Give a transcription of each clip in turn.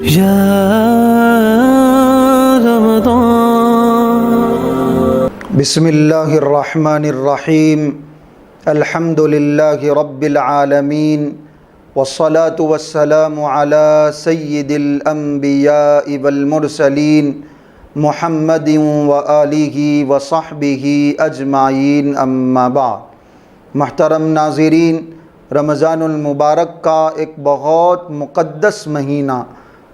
یا رمضان۔ بسم اللہ الرحمن الرحیم، الحمد للہ رب العالمین، والصلاة والسلام علی سید الانبیاء والمرسلین، محمد وآلہ وصحبہ اجمعین، اما بعد۔ محترم ناظرین، رمضان المبارک کا ایک بہت مقدس مہینہ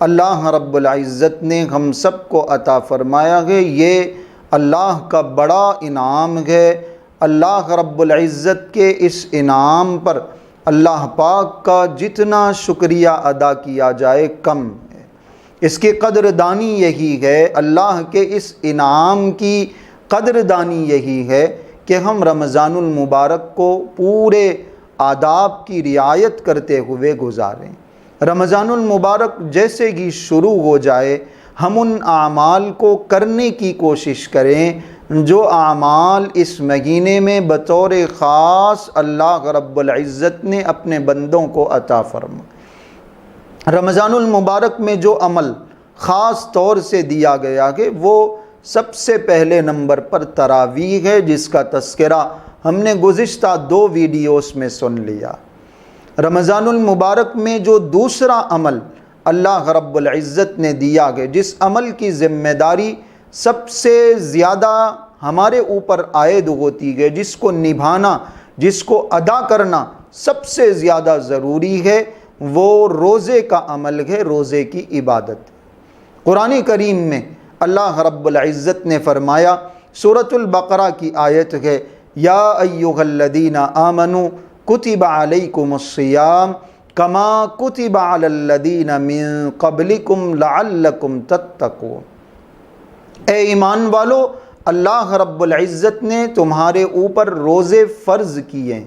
اللہ رب العزت نے ہم سب کو عطا فرمایا ہے۔ یہ اللہ کا بڑا انعام ہے۔ اللہ رب العزت کے اس انعام پر اللہ پاک کا جتنا شکریہ ادا کیا جائے کم ہے۔ اس کی قدردانی یہی ہے، اللہ کے اس انعام کی قدردانی یہی ہے کہ ہم رمضان المبارک کو پورے آداب کی رعایت کرتے ہوئے گزاریں۔ رمضان المبارک جیسے ہی شروع ہو جائے ہم ان اعمال کو کرنے کی کوشش کریں جو اعمال اس مہینے میں بطور خاص اللہ رب العزت نے اپنے بندوں کو عطا فرمائے۔ رمضان المبارک میں جو عمل خاص طور سے دیا گیا ہے وہ سب سے پہلے نمبر پر تراویح ہے، جس کا تذکرہ ہم نے گزشتہ 2 ویڈیوز میں سن لیا۔ رمضان المبارک میں جو دوسرا عمل اللہ رب العزت نے دیا ہے، جس عمل کی ذمہ داری سب سے زیادہ ہمارے اوپر عائد ہوتی ہے، جس کو نبھانا، جس کو ادا کرنا سب سے زیادہ ضروری ہے، وہ روزے کا عمل ہے، روزے کی عبادت۔ قرآن کریم میں اللہ رب العزت نے فرمایا، سورۃ البقرہ کی آیت ہے، یا ایھا الذین آمنوا کتب علیکم الصیام کما کتب علی الذین من قبلکم لعلکم تتقون۔ اے ایمان والو، اللہ رب العزت نے تمہارے اوپر روزے فرض کیے،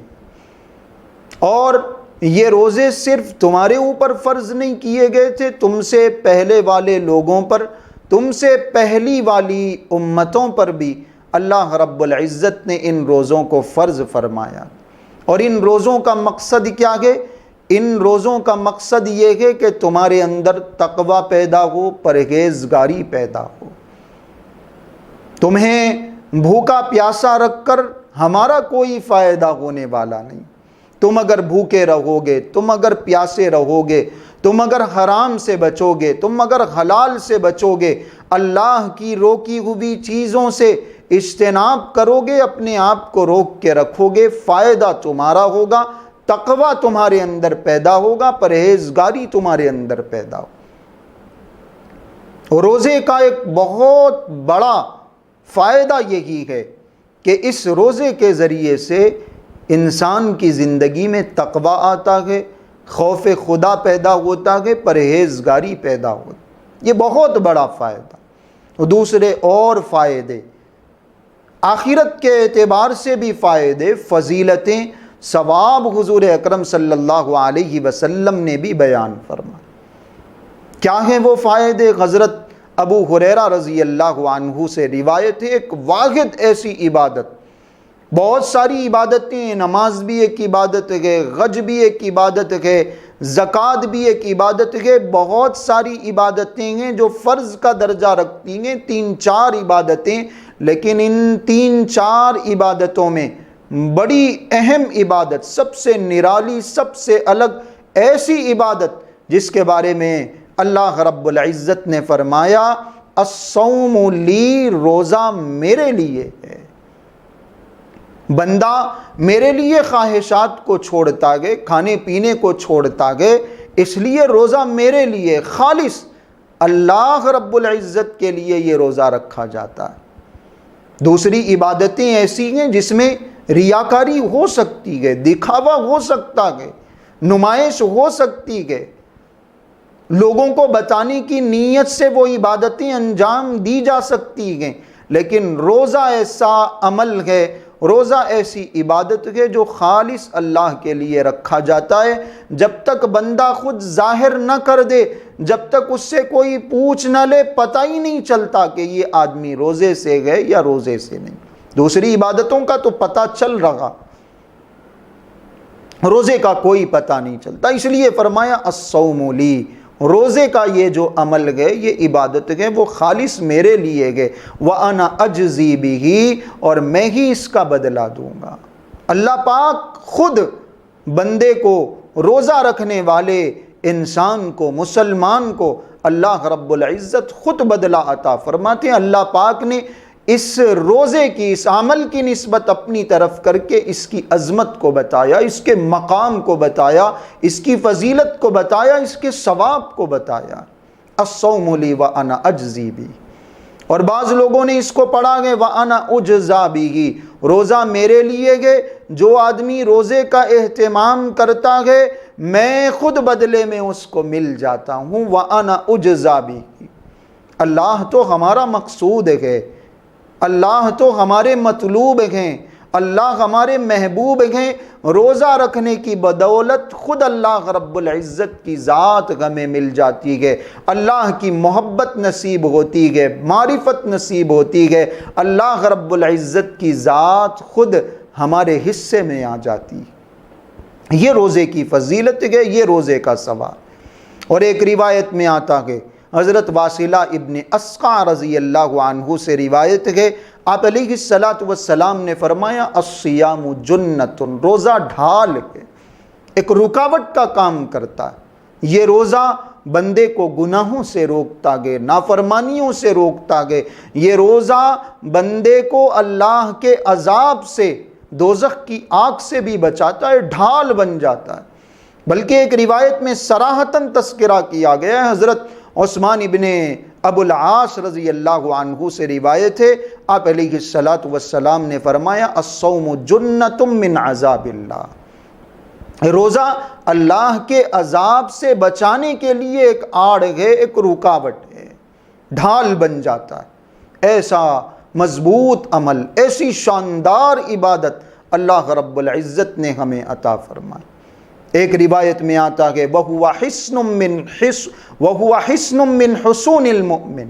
اور یہ روزے صرف تمہارے اوپر فرض نہیں کیے گئے تھے، تم سے پہلے والے لوگوں پر، تم سے پہلی والی امتوں پر بھی اللہ رب العزت نے ان روزوں کو فرض فرمایا۔ اور ان روزوں کا مقصد کیا ہے؟ ان روزوں کا مقصد یہ ہے کہ تمہارے اندر تقوی پیدا ہو، پرہیزگاری پیدا ہو۔ تمہیں بھوکا پیاسا رکھ کر ہمارا کوئی فائدہ ہونے والا نہیں۔ تم اگر بھوکے رہو گے، تم اگر پیاسے رہو گے، تم اگر حرام سے بچو گے، تم اگر حلال سے بچو گے، اللہ کی روکی ہوئی چیزوں سے اجتناب کرو گے، اپنے آپ کو روک کے رکھو گے، فائدہ تمہارا ہوگا، تقوی تمہارے اندر پیدا ہوگا، پرہیزگاری تمہارے اندر پیدا ہوگا۔ روزے کا ایک بہت بڑا فائدہ یہی ہے کہ اس روزے کے ذریعے سے انسان کی زندگی میں تقوی آتا ہے، خوف خدا پیدا ہوتا ہے، پرہیزگاری پیدا ہوتا ہے۔ یہ بہت بڑا فائدہ۔ دوسرے اور فائدے، آخرت کے اعتبار سے بھی فائدے، فضیلتیں، ثواب حضور اکرم صلی اللہ علیہ وسلم نے بھی بیان فرمائے۔ کیا ہیں وہ فائدے؟ حضرت ابو ہریرہ رضی اللہ عنہ سے روایت ہے، ایک واحد ایسی عبادت، بہت ساری عبادتیں، نماز بھی ایک عبادت ہے، حج بھی ایک عبادت ہے، زکوٰۃ بھی ایک عبادت ہے، بہت ساری عبادتیں ہیں جو فرض کا درجہ رکھتی ہیں، 3-4 عبادتیں، لیکن ان 3-4 عبادتوں میں بڑی اہم عبادت، سب سے نرالی، سب سے الگ ایسی عبادت جس کے بارے میں اللہ رب العزت نے فرمایا، الصوم لی، روزہ میرے لیے ہے۔ بندہ میرے لیے خواہشات کو چھوڑتا گئے، کھانے پینے کو چھوڑتا گئے، اس لیے روزہ میرے لیے، خالص اللہ رب العزت کے لیے یہ روزہ رکھا جاتا ہے۔ دوسری عبادتیں ایسی ہیں جس میں ریاکاری ہو سکتی ہے، دکھاوا ہو سکتا ہے، نمائش ہو سکتی ہے، لوگوں کو بتانے کی نیت سے وہ عبادتیں انجام دی جا سکتی ہیں، لیکن روزہ ایسا عمل ہے، روزہ ایسی عبادت ہے جو خالص اللہ کے لیے رکھا جاتا ہے۔ جب تک بندہ خود ظاہر نہ کر دے، جب تک اس سے کوئی پوچھ نہ لے، پتہ ہی نہیں چلتا کہ یہ آدمی روزے سے ہے یا روزے سے نہیں۔ دوسری عبادتوں کا تو پتہ چل رہا، روزے کا کوئی پتہ نہیں چلتا، اس لیے فرمایا الصوم لی، روزے کا یہ جو عمل ہے، یہ عبادت ہے، وہ خالص میرے لیے ہے، وَأَنَا أَجْزِي بِهِ، اور میں ہی اس کا بدلہ دوں گا۔ اللہ پاک خود بندے کو، روزہ رکھنے والے انسان کو، مسلمان کو اللہ رب العزت خود بدلہ عطا فرماتے ہیں۔ اللہ پاک نے اس روزے کی، اس عمل کی نسبت اپنی طرف کر کے اس کی عظمت کو بتایا، اس کے مقام کو بتایا، اس کی فضیلت کو بتایا، اس کے ثواب کو بتایا۔ الصوم لی وانا اجزی بی، اور بعض لوگوں نے اس کو پڑھا گئے وانا اجزا بھی، روزہ میرے لیے گئے، جو آدمی روزے کا اہتمام کرتا ہے میں خود بدلے میں اس کو مل جاتا ہوں، وانا اجزا بھی۔ اللہ تو ہمارا مقصود ہے، اللہ تو ہمارے مطلوب ہیں، اللہ ہمارے محبوب ہیں۔ روزہ رکھنے کی بدولت خود اللہ رب العزت کی ذات ہمیں مل جاتی ہے، اللہ کی محبت نصیب ہوتی ہے، معرفت نصیب ہوتی ہے، اللہ رب العزت کی ذات خود ہمارے حصے میں آ جاتی ہے۔ یہ روزے کی فضیلت ہے، یہ روزے کا ثواب۔ اور ایک روایت میں آتا ہے، حضرت واصلہ ابن اسقع رضی اللہ عنہ سے روایت ہے، آپ علیہ السلام نے فرمایا الصیام جنۃ، روزہ ڈھال ہے، ایک رکاوٹ کا کام کرتا ہے۔ یہ روزہ بندے کو گناہوں سے روکتا گے، نافرمانیوں سے روکتا گے، یہ روزہ بندے کو اللہ کے عذاب سے، دوزخ کی آگ سے بھی بچاتا ہے، ڈھال بن جاتا ہے۔ بلکہ ایک روایت میں صراحتاً تذکرہ کیا گیا ہے، حضرت عثمان ابن ابو العاص رضی اللہ عنہ سے روایت ہے، آپ علیہ السلام نے فرمایا الصوم جنۃ من عذاب اللہ، روزہ اللہ کے عذاب سے بچانے کے لیے ایک آڑ ہے، ایک رکاوٹ ہے، ڈھال بن جاتا ہے۔ ایسا مضبوط عمل، ایسی شاندار عبادت اللہ رب العزت نے ہمیں عطا فرمائی۔ ایک روایت میں آتا ہے وَهُوَ حِصْنٌ مِّنْ حُصُونِ الْمُؤْمِنِ،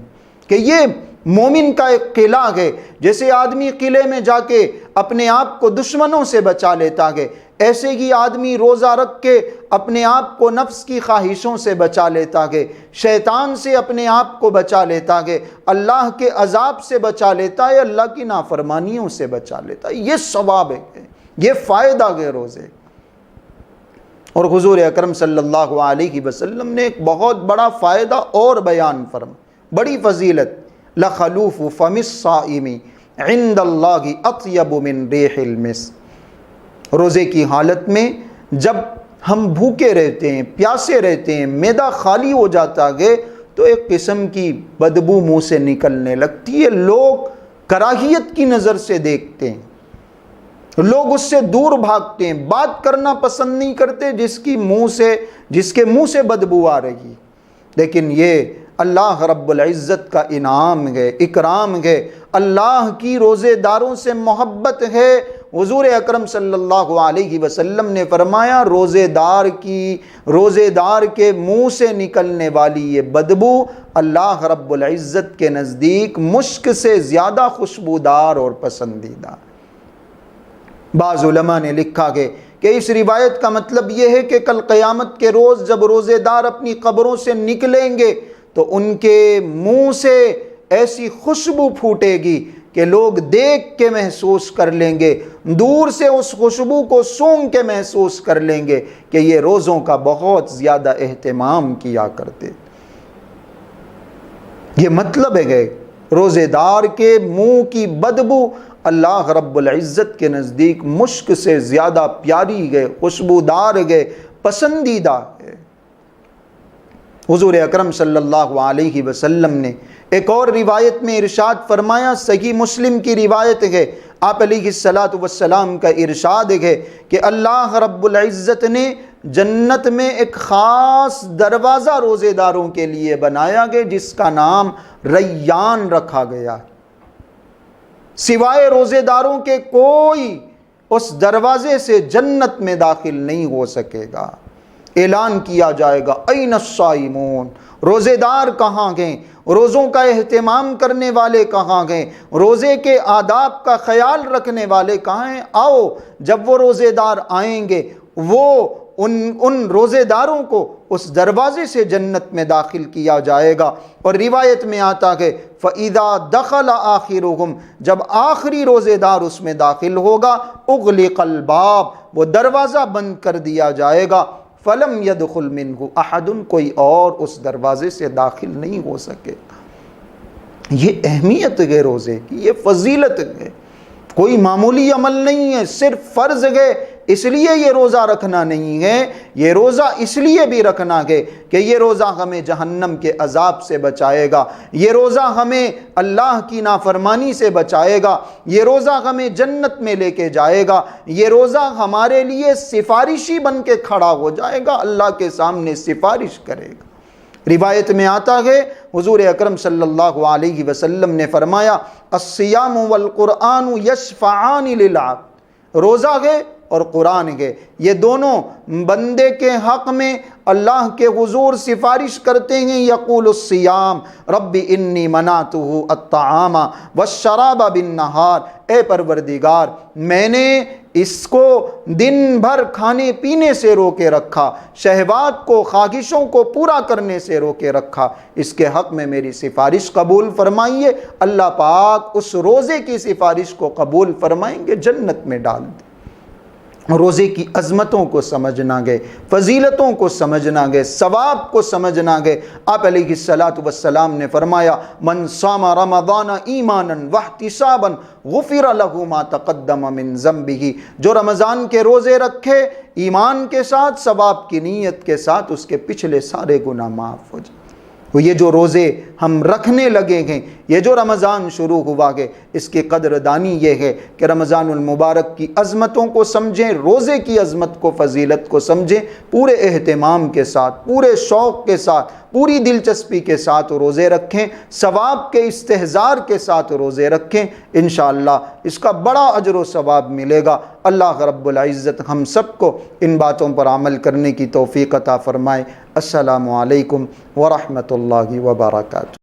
کہ یہ مومن کا ایک قلعہ ہے، جیسے آدمی قلعے میں جا کے اپنے آپ کو دشمنوں سے بچا لیتا ہے، ایسے ہی آدمی روزہ رکھ کے اپنے آپ کو نفس کی خواہشوں سے بچا لیتا ہے، شیطان سے اپنے آپ کو بچا لیتا ہے، اللہ کے عذاب سے بچا لیتا ہے، اللہ کی نافرمانیوں سے بچا لیتا ہے۔ یہ ثواب ہے، یہ فائدہ ہے روزے۔ اور حضور اکرم صلی اللہ علیہ وسلم نے ایک بہت بڑا فائدہ اور بیان فرمایا، بڑی فضیلت، لخلوف فم الصائم عند اللہ اطیب من ریح المسک، روزے کی حالت میں جب ہم بھوکے رہتے ہیں، پیاسے رہتے ہیں، معدہ خالی ہو جاتا ہے تو ایک قسم کی بدبو منہ سے نکلنے لگتی ہے، لوگ کراہیت کی نظر سے دیکھتے ہیں، لوگ اس سے دور بھاگتے ہیں، بات کرنا پسند نہیں کرتے جس کے منہ سے بدبو آ رہی۔ لیکن یہ اللہ رب العزت کا انعام ہے، اکرام ہے، اللہ کی روزے داروں سے محبت ہے۔ حضور اکرم صلی اللہ علیہ وسلم نے فرمایا روزے دار کے منہ سے نکلنے والی یہ بدبو اللہ رب العزت کے نزدیک مشک سے زیادہ خوشبودار اور پسندیدہ۔ بعض علماء نے لکھا کہ اس روایت کا مطلب یہ ہے کہ کل قیامت کے روز جب روزے دار اپنی قبروں سے نکلیں گے تو ان کے منہ سے ایسی خوشبو پھوٹے گی کہ لوگ دیکھ کے محسوس کر لیں گے، دور سے اس خوشبو کو سونگھ کے محسوس کر لیں گے کہ یہ روزوں کا بہت زیادہ اہتمام کیا کرتے۔ یہ مطلب ہے روزے دار کے منہ کی بدبو اللہ رب العزت کے نزدیک مشک سے زیادہ پیاری ہے، خوشبودار ہے، پسندیدہ ہے۔ حضور اکرم صلی اللہ علیہ وسلم نے ایک اور روایت میں ارشاد فرمایا، صحیح مسلم کی روایت ہے، آپ علیہ السلام کا ارشاد ہے کہ اللہ رب العزت نے جنت میں ایک خاص دروازہ روزے داروں کے لیے بنایا گیا جس کا نام ریان رکھا گیا، سوائے روزے داروں کے کوئی اس دروازے سے جنت میں داخل نہیں ہو سکے گا۔ اعلان کیا جائے گا این الصائمون، روزے دار کہاں گئے، روزوں کا اہتمام کرنے والے کہاں گئے، روزے کے آداب کا خیال رکھنے والے کہاں ہیں؟ آؤ، جب وہ روزے دار آئیں گے وہ ان روزے داروں کو اس دروازے سے جنت میں داخل کیا جائے گا۔ اور روایت میں آتا ہے فَإِذَا دَخَلَ آخِرُهُمْ، جب آخری روزے دار اس میں داخل ہوگا، اُغْلِقَ الْبَابُ، وہ دروازہ بند کر دیا جائے گا، فَلَمْ يَدْخُلْ مِنْهُ أَحَدٌ، کوئی اور اس دروازے سے داخل نہیں ہو سکے۔ یہ اہمیت ہے روزے کی، یہ فضیلت ہے، کوئی معمولی عمل نہیں ہے، صرف فرض ہے اس لیے یہ روزہ رکھنا نہیں ہے، یہ روزہ اس لیے بھی رکھنا ہے کہ یہ روزہ ہمیں جہنم کے عذاب سے بچائے گا، یہ روزہ ہمیں اللہ کی نافرمانی سے بچائے گا، یہ روزہ ہمیں جنت میں لے کے جائے گا، یہ روزہ ہمارے لیے سفارشی بن کے کھڑا ہو جائے گا، اللہ کے سامنے سفارش کرے گا۔ روایت میں آتا ہے حضور اکرم صلی اللہ علیہ وسلم نے فرمایا الصیام والقرآن یشفعان للعبد، روزہ ہے اور قرآن ہے، یہ دونوں بندے کے حق میں اللہ کے حضور سفارش کرتے ہیں۔ یقول الصیام رب انی منعتہ الطعام والشراب بالنہار، اے پروردگار میں نے اس کو دن بھر کھانے پینے سے روکے رکھا، شہوات کو خواہشوں کو پورا کرنے سے روکے رکھا، اس کے حق میں میری سفارش قبول فرمائیے۔ اللہ پاک اس روزے کی سفارش کو قبول فرمائیں گے، جنت میں ڈال دیں۔ روزے کی عظمتوں کو سمجھنا گے، فضیلتوں کو سمجھنا گے، ثواب کو سمجھنا گے۔ آپ علیہ السلام نے فرمایا من صام رمضان ایمانا واحتسابا غفر له ما تقدم من ذنبه، جو رمضان کے روزے رکھے ایمان کے ساتھ، ثواب کی نیت کے ساتھ، اس کے پچھلے سارے گناہ معاف ہو جائیں۔ یہ جو روزے ہم رکھنے لگے ہیں، یہ جو رمضان شروع ہوا ہے، اس کی قدردانی یہ ہے کہ رمضان المبارک کی عظمتوں کو سمجھیں، روزے کی عظمت کو، فضیلت کو سمجھیں، پورے اہتمام کے ساتھ، پورے شوق کے ساتھ، پوری دلچسپی کے ساتھ روزے رکھیں، ثواب کے استحضار کے ساتھ روزے رکھیں، انشاءاللہ اس کا بڑا اجر و ثواب ملے گا۔ اللہ رب العزت ہم سب کو ان باتوں پر عمل کرنے کی توفیق عطا فرمائے۔ السلام علیکم ورحمۃ اللہ وبرکاتہ۔